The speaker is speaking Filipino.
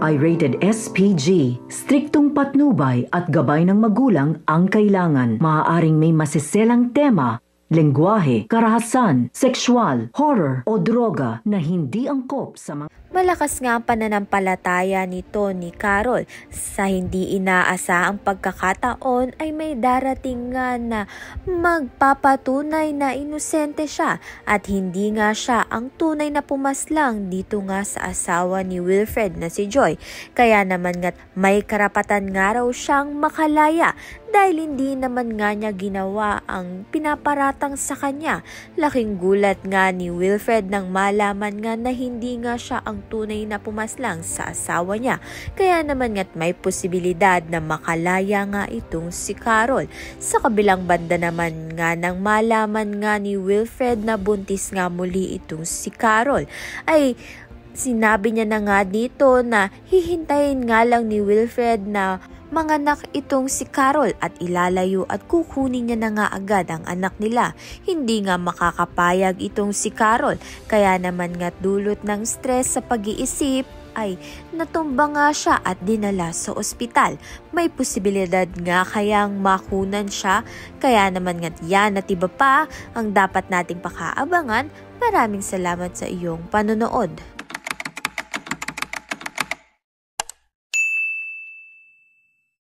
ay rated SPG. Striktong patnubay at gabay ng magulang ang kailangan. Maaaring may masiselang tema, lengguwahe, karahasan, sexual, horror o droga na hindi angkop sa mga... Malakas nga ang pananampalataya nito ni Carol. Sa hindi inaasahang pagkakataon ay may darating nga na magpapatunay na inosente siya at hindi nga siya ang tunay na pumaslang dito nga sa asawa ni Wilfred na si Joy. Kaya naman nga't may karapatan nga raw siyang makalaya dahil hindi naman nga niya ginawa ang pinaparatang sa kanya. Laking gulat nga ni Wilfred nang malaman nga na hindi nga siya ang tunay na pumaslang sa asawa niya. Kaya naman nga't may posibilidad na makalaya nga itong si Carol. Sa kabilang banda naman nga nang malaman nga ni Wilfred na buntis nga muli itong si Carol, ay sinabi niya na nga dito na hihintayin nga lang ni Wilfred na manganak itong si Carol at ilalayo at kukunin niya na nga agad ang anak nila. Hindi nga makakapayag itong si Carol, kaya naman nga dulot ng stress sa pag-iisip ay natumba nga siya at dinala sa ospital. May posibilidad nga kayang makunan siya, kaya naman nga yan at iba pa ang dapat nating pakaabangan. Maraming salamat sa iyong panonood.